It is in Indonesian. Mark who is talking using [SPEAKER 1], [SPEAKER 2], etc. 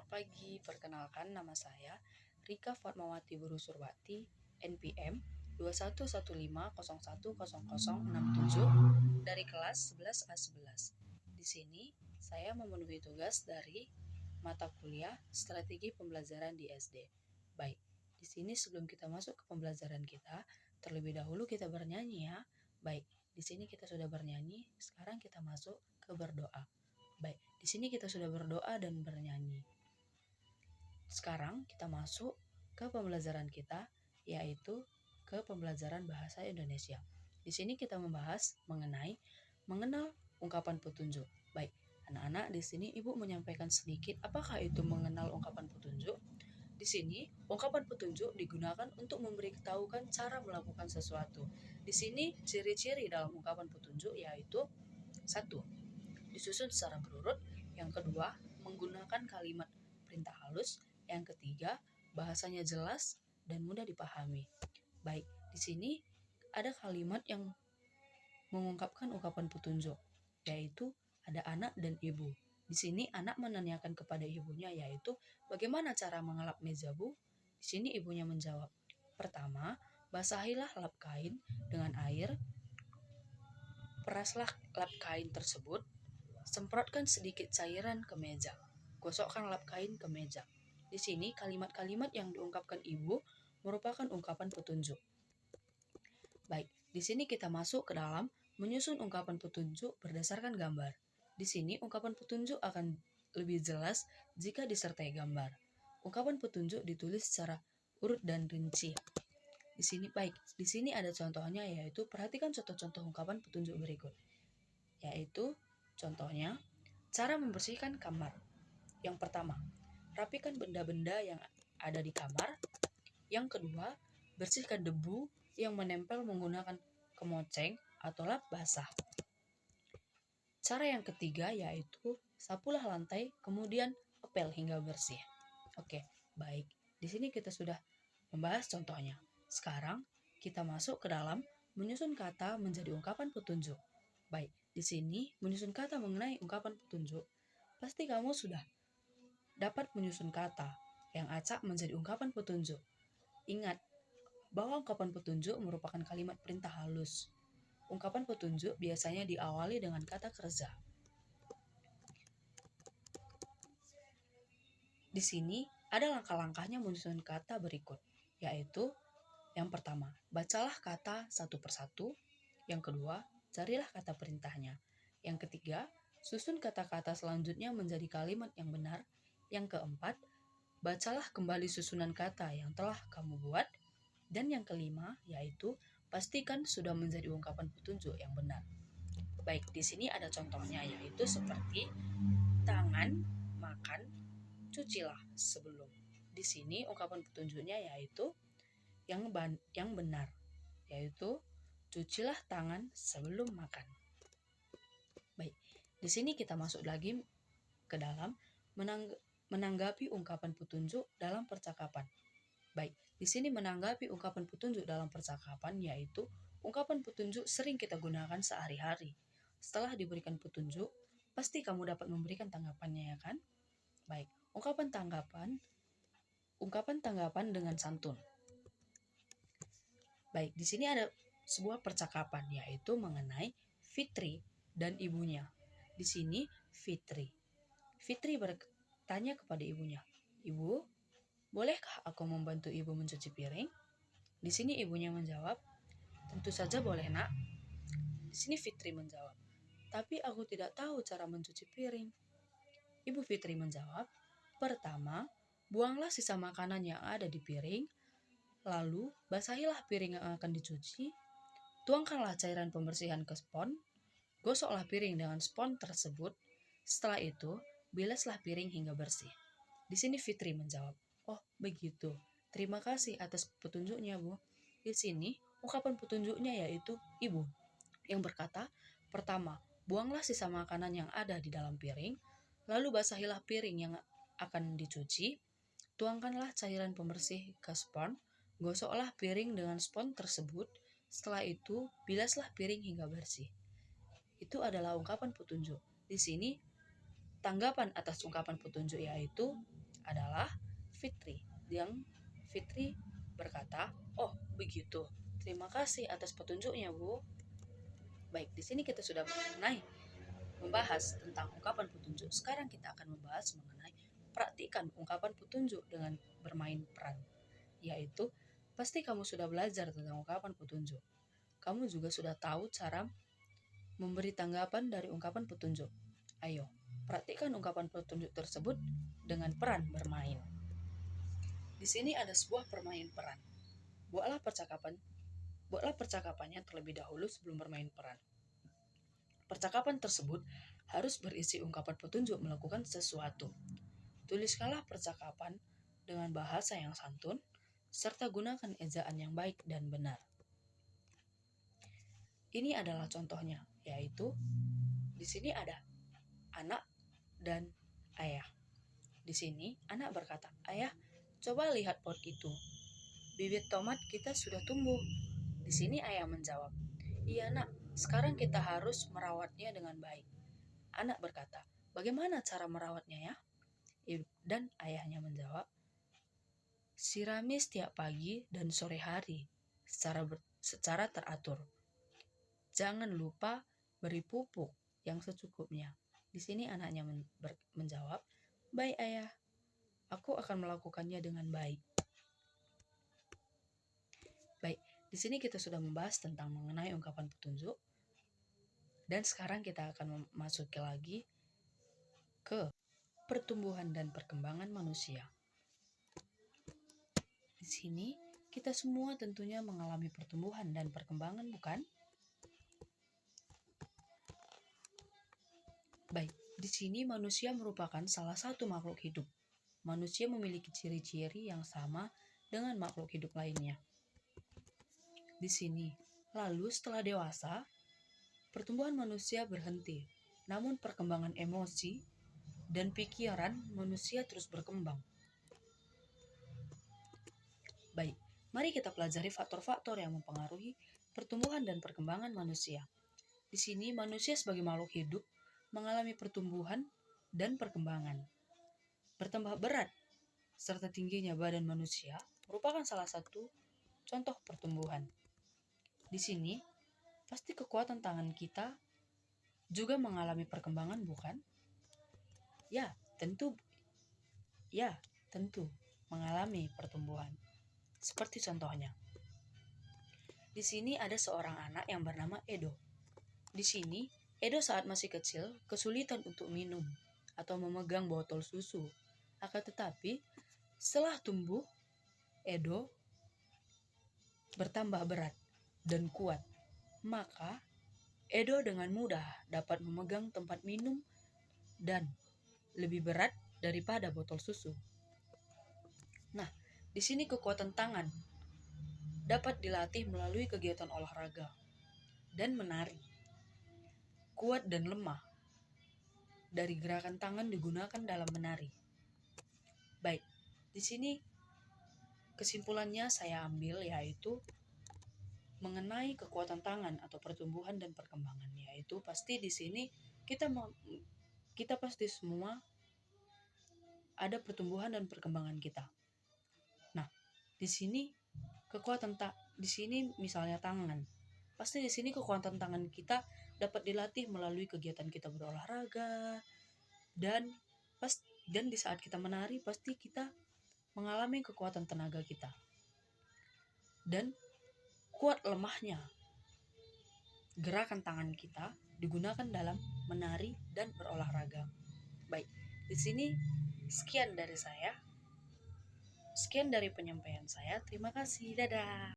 [SPEAKER 1] Selamat pagi, perkenalkan nama saya Rika Fatmawati Burusurwati, NPM 2115010067 dari kelas 11A11. Di sini saya memenuhi tugas dari mata kuliah Strategi Pembelajaran di SD. Baik, di sini sebelum kita masuk ke pembelajaran kita, terlebih dahulu kita bernyanyi ya. Baik, di sini kita sudah bernyanyi, sekarang kita masuk ke berdoa. Baik, di sini kita sudah berdoa dan bernyanyi. Sekarang kita masuk ke pembelajaran kita, yaitu ke pembelajaran bahasa Indonesia. Di sini kita membahas mengenai mengenal ungkapan petunjuk. Baik, anak-anak, di sini Ibu menyampaikan sedikit apakah itu mengenal ungkapan petunjuk. Di sini, ungkapan petunjuk digunakan untuk memberitahukan cara melakukan sesuatu. Di sini, ciri-ciri dalam ungkapan petunjuk yaitu 1. Disusun secara berurut. Yang kedua, menggunakan kalimat perintah halus. Yang ketiga, bahasanya jelas dan mudah dipahami. Baik, di sini ada kalimat yang mengungkapkan ungkapan petunjuk, yaitu ada anak dan ibu. Di sini anak menanyakan kepada ibunya, yaitu bagaimana cara mengelap meja, Bu? Di sini ibunya menjawab, pertama, basahilah lap kain dengan air, peraslah lap kain tersebut, semprotkan sedikit cairan ke meja, gosokkan lap kain ke meja. Di sini kalimat-kalimat yang diungkapkan ibu merupakan ungkapan petunjuk. Baik, di sini kita masuk ke dalam menyusun ungkapan petunjuk berdasarkan gambar. Di sini ungkapan petunjuk akan lebih jelas jika disertai gambar. Ungkapan petunjuk ditulis secara urut dan rinci. Di sini ada contohnya, yaitu perhatikan contoh-contoh ungkapan petunjuk berikut. Yaitu contohnya, cara membersihkan kamar. Yang pertama, rapikan benda-benda yang ada di kamar. Yang kedua, bersihkan debu yang menempel menggunakan kemoceng atau lap basah. Cara yang ketiga yaitu sapulah lantai, kemudian epel hingga bersih. Oke, baik. Di sini kita sudah membahas contohnya. Sekarang kita masuk ke dalam menyusun kata menjadi ungkapan petunjuk. Baik, di sini menyusun kata mengenai ungkapan petunjuk. Pasti kamu sudah dapat menyusun kata yang acak menjadi ungkapan petunjuk. Ingat bahwa ungkapan petunjuk merupakan kalimat perintah halus. Ungkapan petunjuk biasanya diawali dengan kata kerja. Di sini ada langkah-langkahnya menyusun kata berikut, yaitu yang pertama, bacalah kata satu persatu. Yang kedua, carilah kata perintahnya. Yang ketiga, susun kata-kata selanjutnya menjadi kalimat yang benar. Yang keempat, bacalah kembali susunan kata yang telah kamu buat. Dan yang kelima, yaitu pastikan sudah menjadi ungkapan petunjuk yang benar. Baik, di sini ada contohnya, yaitu seperti tangan, makan, cucilah sebelum. Di sini ungkapan petunjuknya yaitu yang benar, yaitu cucilah tangan sebelum makan. Baik, di sini kita masuk lagi ke dalam menanggapi ungkapan petunjuk dalam percakapan. Baik, di sini menanggapi ungkapan petunjuk dalam percakapan yaitu ungkapan petunjuk sering kita gunakan sehari-hari. Setelah diberikan petunjuk, pasti kamu dapat memberikan tanggapannya, ya kan? Baik, ungkapan tanggapan dengan santun. Baik, di sini ada sebuah percakapan yaitu mengenai Fitri dan ibunya. Di sini Fitri bertanya kepada ibunya, "Ibu, bolehkah aku membantu ibu mencuci piring?" Di sini ibunya menjawab, "Tentu saja boleh, Nak." Di sini Fitri menjawab, "Tapi aku tidak tahu cara mencuci piring." Ibu Fitri menjawab, "Pertama, buanglah sisa makanan yang ada di piring, lalu basahilah piring yang akan dicuci, tuangkanlah cairan pembersihan ke spons, gosoklah piring dengan spons tersebut, setelah itu bilaslah piring hingga bersih." Di sini Fitri menjawab, "Oh, begitu. Terima kasih atas petunjuknya, Bu." Di sini ungkapan petunjuknya yaitu ibu yang berkata, pertama, buanglah sisa makanan yang ada di dalam piring, lalu basahilah piring yang akan dicuci, tuangkanlah cairan pembersih ke spons, gosoklah piring dengan spons tersebut, setelah itu bilaslah piring hingga bersih. Itu adalah ungkapan petunjuk. Di sini tanggapan atas ungkapan petunjuk yaitu adalah Fitri. Yang Fitri berkata, "Oh, begitu. Terima kasih atas petunjuknya, Bu." Baik, di sini kita sudah membahas tentang ungkapan petunjuk. Sekarang kita akan membahas mengenai praktikan ungkapan petunjuk dengan bermain peran. Yaitu, pasti kamu sudah belajar tentang ungkapan petunjuk. Kamu juga sudah tahu cara memberi tanggapan dari ungkapan petunjuk. Ayo, praktikkan ungkapan petunjuk tersebut dengan peran bermain. Di sini ada sebuah permain peran. Buatlah percakapannya terlebih dahulu sebelum bermain peran. Percakapan tersebut harus berisi ungkapan petunjuk melakukan sesuatu. Tuliskanlah percakapan dengan bahasa yang santun, serta gunakan ejaan yang baik dan benar. Ini adalah contohnya, yaitu di sini ada anak dan ayah. Di sini anak berkata, "Ayah, coba lihat pot itu. Bibit tomat kita sudah tumbuh." Di sini ayah menjawab, "Iya, Nak. Sekarang kita harus merawatnya dengan baik." Anak berkata, "Bagaimana cara merawatnya ya?" Dan ayahnya menjawab, "Sirami setiap pagi dan sore hari secara teratur. Jangan lupa beri pupuk yang secukupnya." Di sini anaknya menjawab, "Baik, Ayah. Aku akan melakukannya dengan baik." Baik, di sini kita sudah membahas tentang mengenai ungkapan petunjuk. Dan sekarang kita akan masuk lagi ke pertumbuhan dan perkembangan manusia. Di sini kita semua tentunya mengalami pertumbuhan dan perkembangan, bukan? Baik, di sini manusia merupakan salah satu makhluk hidup. Manusia memiliki ciri-ciri yang sama dengan makhluk hidup lainnya. Di sini, lalu setelah dewasa, pertumbuhan manusia berhenti, namun perkembangan emosi dan pikiran manusia terus berkembang. Baik, mari kita pelajari faktor-faktor yang mempengaruhi pertumbuhan dan perkembangan manusia. Di sini, manusia sebagai makhluk hidup mengalami pertumbuhan dan perkembangan. Bertambah berat serta tingginya badan manusia merupakan salah satu contoh pertumbuhan. Di sini, pasti kekuatan tangan kita juga mengalami perkembangan, bukan? Ya, tentu mengalami pertumbuhan. Seperti contohnya, di sini ada seorang anak yang bernama Edo. Di sini, Edo saat masih kecil kesulitan untuk minum atau memegang botol susu. Akan tetapi, setelah tumbuh, Edo bertambah berat dan kuat. Maka, Edo dengan mudah dapat memegang tempat minum dan lebih berat daripada botol susu. Nah, di sini kekuatan tangan dapat dilatih melalui kegiatan olahraga dan menari. Kuat dan lemah dari gerakan tangan digunakan dalam menari. Baik, di sini kesimpulannya saya ambil yaitu mengenai kekuatan tangan atau pertumbuhan dan perkembangan, yaitu pasti di sini kita pasti semua ada pertumbuhan dan perkembangan kita. Nah, di sini di sini misalnya tangan. Pasti di sini kekuatan tangan kita dapat dilatih melalui kegiatan kita berolahraga dan di saat kita menari pasti kita mengalami kekuatan tenaga kita. Dan kuat lemahnya gerakan tangan kita digunakan dalam menari dan berolahraga. Baik, di sini sekian dari saya. Sekian dari penyampaian saya. Terima kasih. Dadah.